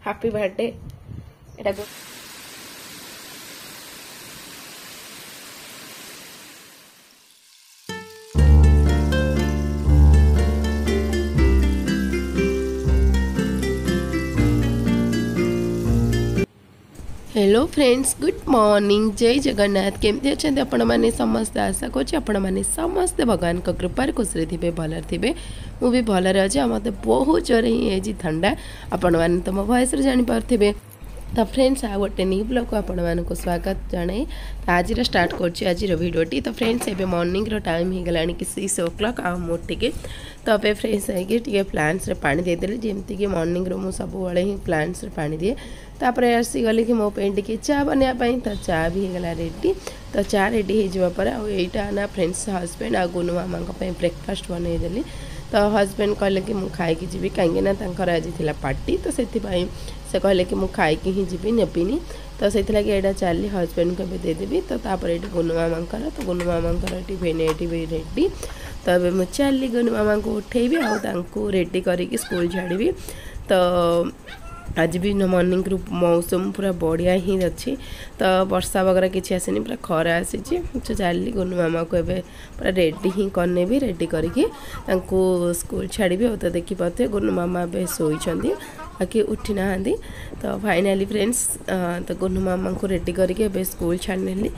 Happy birthday एटा को hello friends good morning जय जगन्नाथ केमती अच्छा आपण मैंने समस्ते आशा करें समस्ते भगवान को कृपार खुशी थे भलर थे मु भी भलर अच्छे मत बहुत जोर ही ठंडा आपण मैंने तो मो वॉइस जानीपारे तो फ्रेंड्स आ गोटे न्यू ब्लॉग को आपण मानक स्वागत जनाए तो आज स्टार्ट कर भिडियोटी तो फ्रेंड्स एबे मॉर्निंग रो टाइम हो गला कि 6 o'clock आ मोटिके तो अब फ्रेश होगी प्लांट्स रे पानी देदेली जमती कि मॉर्निंग रो मु सब वाले ही प्लांट्स रे पानी दिए तापर आसीगली कि मो पे टी चा बनापी तो चा भी होगला रेडी तो चा रेडी होपर आईटा ना फ्रेंड्स हजबैंड आ गुनु मामा ब्रेकफास्ट बनईदेली तो हजबैंड कहले कि मुझे खाई जी कहीं आज थी पार्टी तो से कहले कि मुझे खाई ही जी नेबिनी तो से यहाँ चली हजबैंड को देदेवी तो तापर ये गुनु मामा तो गुनु मामा भेनेटी भी रेडी तो अब मुझे चली गुनु मामा को उठेबी आउ रेडी करके स्कूल छाड़ी तो आज भी मॉर्निंग रू मौसम पूरा बढ़िया ही अच्छी तो वर्षा वगैरह किसी आसनी पूरा खरा आसी तो चली गुनु मामा को एबे पूरा रेडी ही करने भी रेडी करके स्कूल छाड़ी और तो देखिपे गुनु मामा ए शोइछंती बाकी उठी ना तो फाइनाली फ्रेंड्स तो गुनु मामा को रेडी करके एबे स्कूल छाड़ी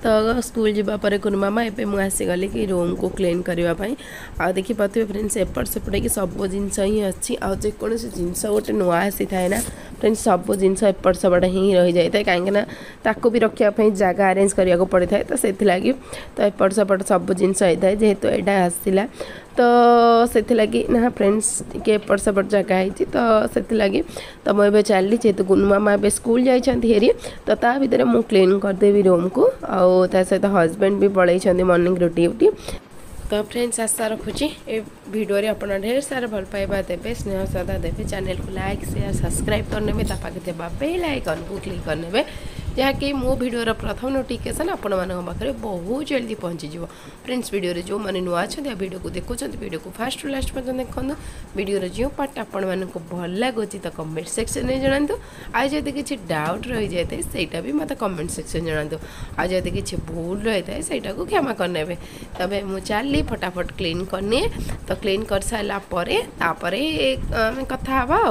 तो स्कूल जावापर गुनु मामा एबे मुझे आसीगली कि रूम को क्लीन करने आ देखी पाते फ्रेंड्स एपट सेपटे कि सब जिनस ही अच्छी आ जेकोसी जिनस गोटे नुआ आसी थाए ना फ्रेंड्स सब जिनस एपट सेपट ही रही जाए कहीं भी रखापी जगह अरेंज करने पड़े था तो से तो एपट सेपट सब जिनस होता है जेहेतु यहाँ आसला तो से लगी ना फ्रेंड्स टे एपट सेपट जगह है तो से लगी तो मुझे चली जेहेतु गुनु मामा ए स्कूल जाइए हेरी तो ता भर मुझे क्लीन करदेवी रूम को आ सहित हजबैंड भी पलैं मॉर्निंग रो ड्यूटी तो फ्रेंड्स आशा रखुची ए वीडियो रे अपन ढेर सारा भल पाइबा देबे स्नेह श्रद्धा देबे चैनल को लाइक शेयर सब्सक्राइब करने में पाखे देवा बेल आइकन को क्लिक करने जहाँकि मो भिडियो प्रथम नोटिफिकेशन आपण मान पाखे बहुत जल्दी पहुँची जाव फ्रेंड्स वीडियो जो मैंने नुआ अच्छा वीडियो को देखुं वीडियो को फास्ट लास्ट पर्यटन देखो वीडियो जो पार्ट आपण मानक भल लगुच तो कमेंट सेक्शन में जनातु आज जब किसी डाउट रही जाए सहीटा भी मत कमेंट सेक्शन जनातु आज जब किसी भूल रही है सहीटा को क्षमा करने तबे मु चली फटाफट क्लीन करने तो क्लीन कर सारा कथा हवा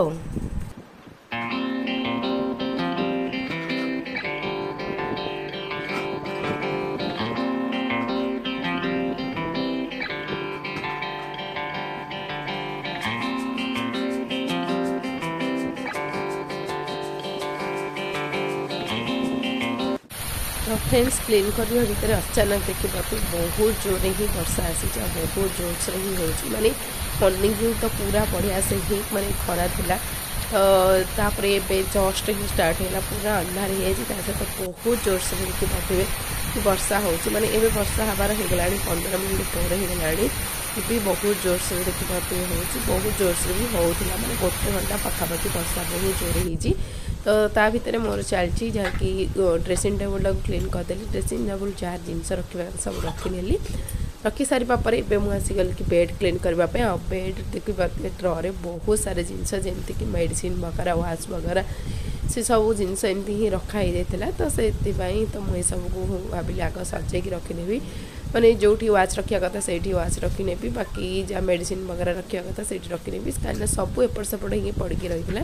तो फ्रेंड्स क्लीन करने भितर अचानक देखा बहुत जोर ही वर्षा आसी बहुत जोर से ही हो माने मॉर्निंग व्यू तो पूरा बढ़िया से ही माने खरा थिला तापर ए जस्ट ही स्टार्ट है पूरा अंधार हो तो बहुत जोर से देखी पाते कि वर्षा हो माने ए वर्षा हबार हो गला 15 मिनट पर हो गला भी बहुत जोर से देखी पाते हो बहुत जोर से भी होता माने गोटे घंटा पखापाखि वर्षा बहुत जोर हो तो ता भितर मोर चलती जहाँकि ड्रेसिंग टेबल टाक क्लीन करदेली ड्रेसिंग टेबल जहाँ जिनस रखा सब रखिनेली रखी सारा पर एवं आसीगल कि बेड क्लीन करने आ बेड देखिए ड्रे बहुत सारे जिनस जमती कि मेडिसिन वगैरह वाश वगैरह से सब जिनस एमती ही रखाई जाता तो से तो मुझे सब को भाविली आग सजेक रखिनेबी माने जो वाच रखा कथा से वाच रखिनेबी बाकी जहाँ मेडिसिन वगैरह रखा कथा से रखिनेबी कहीं सब एपट सेपट ही पड़ी रही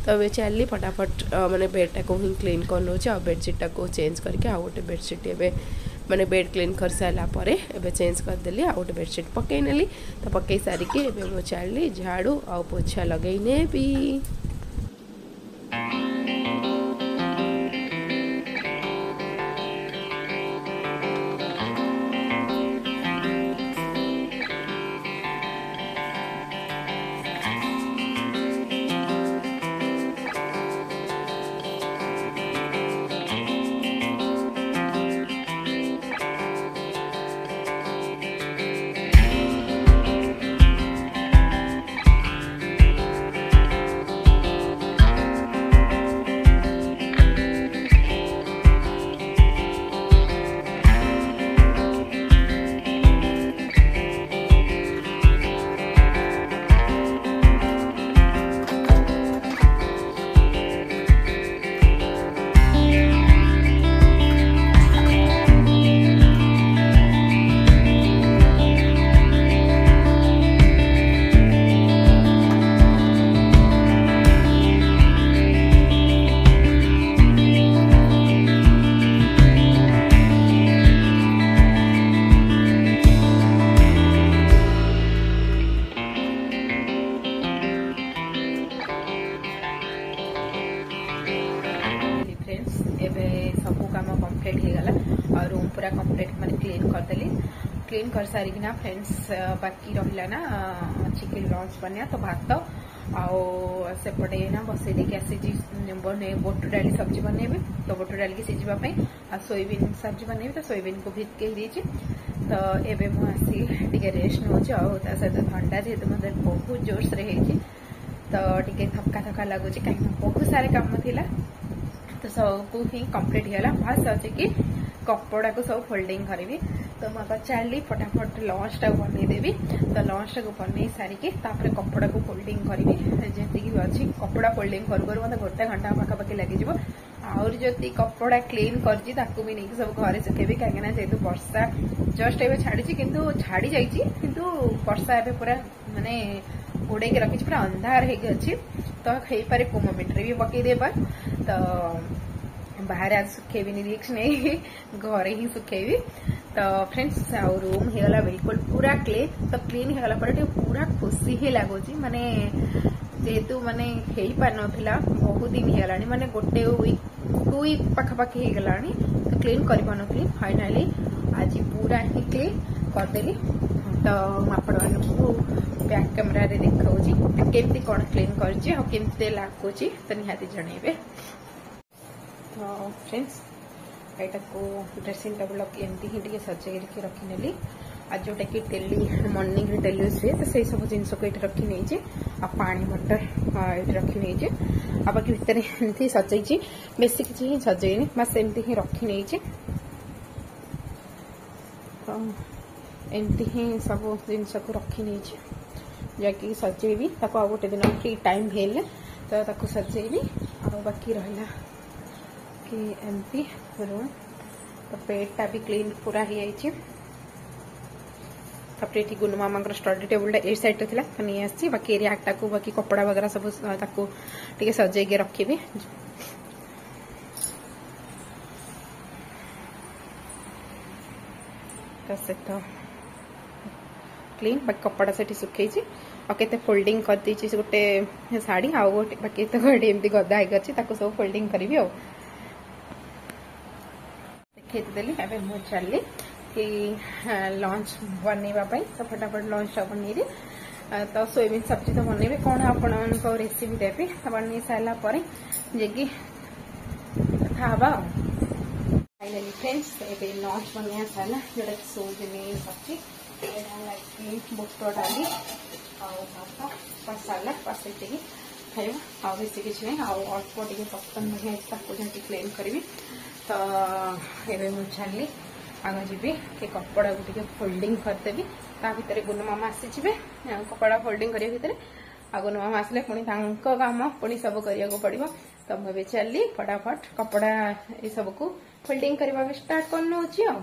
तो अब चली फटाफट माने बेडटा को ही क्लीन कर नौ बेडसीटा को चेंज करके आ गोटे बेडसीट एवं माने बेड क्लीन कर सारापर एवं चेंज करदेली आ गोटे बेडसीट पकई नेली तो पकई सारिकी एवं मु चली झाड़ू आ पोछा लगे नेबी। काम कंप्लीट हो गला और रूम पूरा कंप्लीट माने क्लीन करदेली। क्लीन कर सारी ना फ्रेंड्स बाकी रहिला ना चिकन लंच बनिया तो भात आउ सेपटे ना बसई देके आसी बने बुट डाली सब्जी बनैबे तो बुट डाली की सिझापी आ सोयाबीन सब्जी बनैबे तो सोयाबीन को भिजके दीजिए। तो एबे मु आसी टिके रेस्ट नौछि और ता सहित ठंडा जेहेतु मते बहुत जोर से रही तो टिके थका थका लगुच कहीं बहुत सारे काम थिला तो सब ही कंप्लीट होला। फास्ट अच्छे कि कपड़ा को सब फोल्डिंग करी तो मैं चली फटाफट लंच टा बनईदेवी। तो लंच टा बनई सारिकी कपड़ा को फोल्डिंग करी जी अच्छी कपड़ा फोल्डिंग कर मतलब गोटे घंटा पाखापाखि लगे आउर जदि कपड़ा क्लीन कर भी नहीं सब घरे सुखेबी कहीं जेहेतु वर्षा जस्ट एवं छाड़ी किंतु छाड़ी जाइए किंतु वर्षा एवं पूरा माने घोड़े रखी पूरा अंधार होगी तो खई पारे को मोमेंट रे भी पकईदेबा। तो बाहर आज सुखेबी रिक्स नहीं घरे ही सुखेबी। तो फ्रेंड्स रूम होगला बिल्कुल पूरा क्लीन तो क्लीन होगला पूरा खुशी ही लगुच माने जेहेतु माने हो पार ना बहुत दिन होगा माने गोटे वीक पाखापाखि होगला तो क्लीन कर फाइनाली आज पूरा ही क्लीन करदेली। तो आपण बैक कैमेरा रे देखाऊँगी केमती कौन क्लीन करते लगुच तो निहाती जनइबे। तो फ्रेंड्स एटा को ड्रेसिंग टेबल एमती ही सजाई रखी नेली आज जोटा कि डेली मॉर्निंग डेली हुए तो सही सब जिन को ये रखी नहीं आ पानी मोटर ये रखी नहीं आ बाकी भितर एमती सजाई बेसी किसी ही सजैनी बस एमती ही रखी नहीं तो एमती ही सब जिन को रखी नहीं जैकि सजेबी आ गोटे दिन फ्री टाइम हेले तो सजेबी आ बाकी रहा कि एमती रूम तो बेडटा भी क्लीन पूरा हो जाइए। गुनु मामा स्टडी टेबुल ए साइड थी तो नहीं आसी बाकी रैकटा को बाकी कपड़ा वगैरह सब टे सजे रखी तो क्लीन बाकी कपड़ा से सुखी और केते फोल्डिंग कर दी गोटे शाढ़ी आ गोटे बाकी तो गोटे एमती गदा है सब फोल्डिंग करी देखेदेली एवं मुझे चली कि लंच बनवाई तो फटाफट लंच टा बनई तो सोयाबीन सब्जी तो बनइबे कौन आपण रेसिपी देवी बन सारा जी कथा फाइनाली फ्रेंड्स ये लंच बनवा सारा जोटा कि सोयाबीन सब्जी बुट डाली सारा पसई खाइबा आ बेसी किसी नहीं अल्प टे पसंद नहीं क्लीन करी तो ये मुझे चली आग जी कि कपड़ा को टे फोल्डिंग करदेवी भितर गुनु मामा आसीजे कपड़ा फोल्डिंग करने भितर आ गुनु मामा आसले पुणी काम पुणी सब करने को पड़ो तो मुझे चली फटाफट कपड़ा ये सब को फोल्डिंग करने स्टार्ट कर नौची आ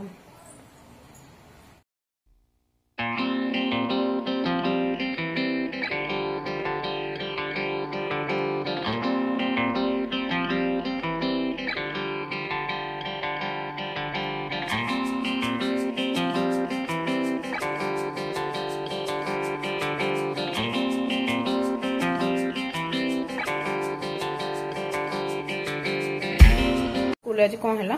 आज कौन है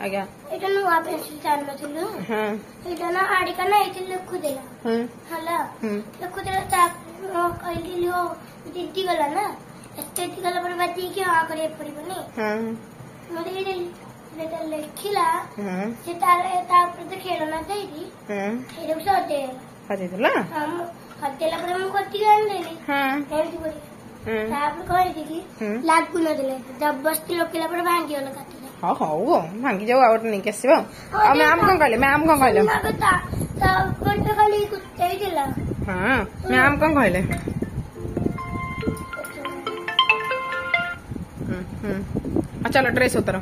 आज्ञा एटा नुआ पेंसिल चाल नथिलु हां एटा ना आडी का ना एते लिखु देला हला लिखु देला ता कहली लियो दीदी गला ना एते गला पर बाती के आ करे पड़िबनी हां मरे एटा लिखिला से ता पर तो खेलो ना देदी एटा सते हजे दिला हां हतेला पर हम कति गान देली हां एंती करी तापर कहि दिकी लागु न देले जबरदस्ती लोकेला पर भांगी होला काटी हाँ हाँ भांगी जाओ आउट नहीं कैसे मैम कौन कहले मैम कौन कहले हाँ मैम कौन कहले चलो ड्रेस उतर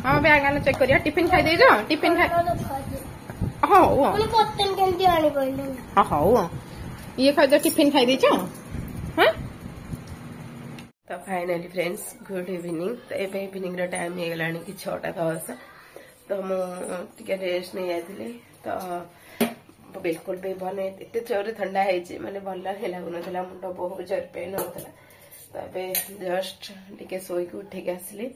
हाँ बैग आना चेक करिया टिफिन खाई देजो टिफिन खाई हाँ हाँ ये खाई दो टिफिन खाई देजो हाँ तो फाइनाली फ्रेंड्स गुड इवनिंग तो ये इवनिंग टाइम हो गला कि 6:10 तो मुझे रेस्ट नहीं जाती तो बिल्कुल भी भल एत जोर ठंडा है माने भल लगुन मुंड बहुत जोर पेन होता तो ये जस्ट टे शोक उठे आसली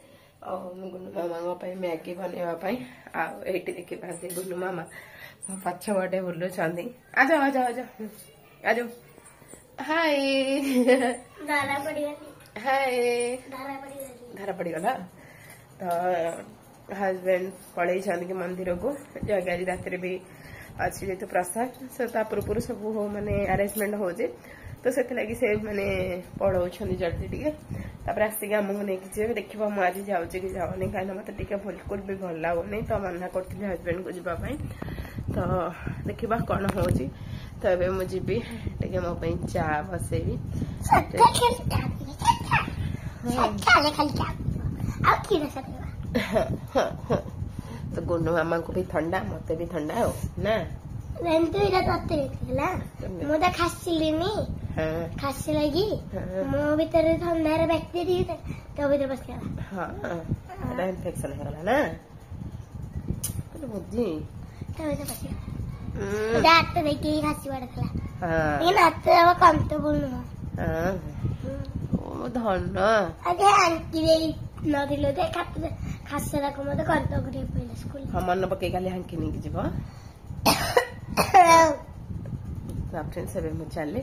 गुनु मामा मैगी बनवाई आईटी देखा गुनु मामा पछपटे बुलुंट आज आज आज आज हाय हाय धारा पड़गला तो हजबैंड पड़े कि मंदिर को जगह आज रात भी अच्छी जेहतु प्रसाद से पूर्व सब माने अरेंजमेंट हो तो से लगी से माने पढ़ाऊँ जल्दी टे आसिक आमको नहीं जी देखा मुझे आज जाऊँगी कि जाऊनी कहीं मत बिल्कुल भी भल लगुनि तो मना करी हजबैंड को जावाई तो देखा कौन हो तो ये मुझे मो चा बसैबी तो गुनु मामा को भी ठंडा मत भी ठंडा हो ना खासी लगी मो भीतर ठंडा बैक्टेरिया तो भीतर बस गया हाँ इन्फेक्शन है ना बुद्धि तो भीतर बस गया दांत देखी खासी वाला खला लेकिन आता कम तो बोलना ओ धन अरे आंटी रे नदिलो दे खासरा को मत कर तो गरी पहले स्कूल हम मन पके खाली हांकी नहीं जीव फ्रेंड्स एबे मु चले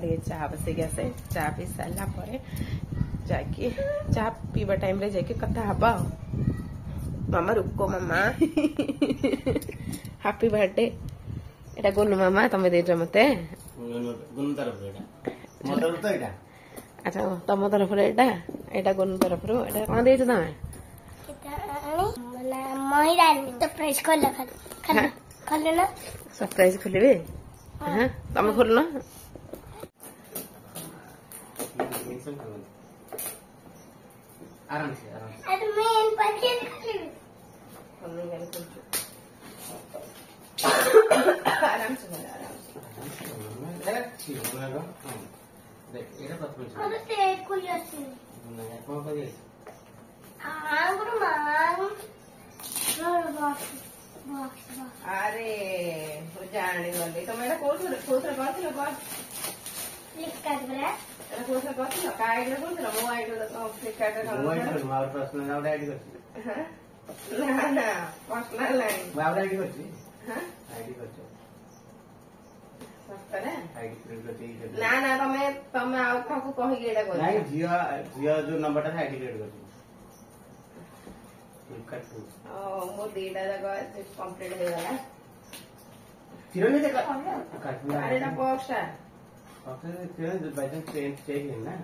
टे चा बसैक आसे चा पी सारा पर जाके चा पीवा टाइम रे जाके कथा हबा मामा रुको मामा हैप्पी बर्थडे एटा गोलू मामा तमे देज मते गुनु तरफ एटा मोटर तो एटा अच्छा तम तरफ एटा एटा गोलू तरफ रो एटा कोन देज तमे मला महिरानी तो प्राइस खोल खोल ना सरप्राइज खोलिबे हां तमे खोलना आराम से अरे मैं इन पंचेत खोली हमने गाड़ी खोल आराम से देख एटा पत्नी अरे ते खोली आसी नहीं कौन कर हां गुरु मां बॉक्स अरे वो जाने वाले तो मेरा कोर्स बात क्लिक कर बरा एरा कोर्स बात ना काय एरा कोर्स ना वो आईडी तो फ्लिपकार्ट का मोबाइल पर मार पर्सनल आउट आईडी कर हां ना पर्सनल लाइन मैं आउट आईडी करछी हां आईडी करछ सस्ता रे आईडी क्रिएट करछी ना ना तमे आउ काको कहि के एटा कर नहीं जियो जो नंबर था आईडी क्रिएट करछी फ्लिपकार्ट मो डेटा जगह कंप्लीट हो गला तिरने देखा काट अरे ना बॉक्स आपने तिरने बाय चांस चेंज चाहिए ना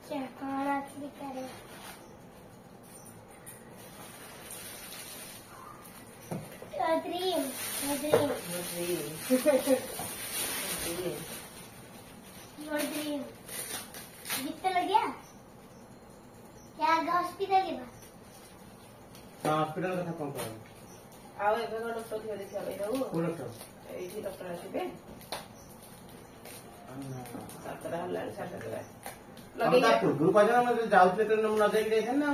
क्या कौन क्लिक करे ड्रीम जीतने लग गया क्या हॉस्पिटल के पास हॉस्पिटल का कौन कर आओ एबे को डॉक्टर के देखा बे रहू कौन डॉक्टर एठी डॉक्टर आसीबे सातरा हल्ला सातरा लगे ग्रुप आ जाना जाउतले तो न देख देखे ना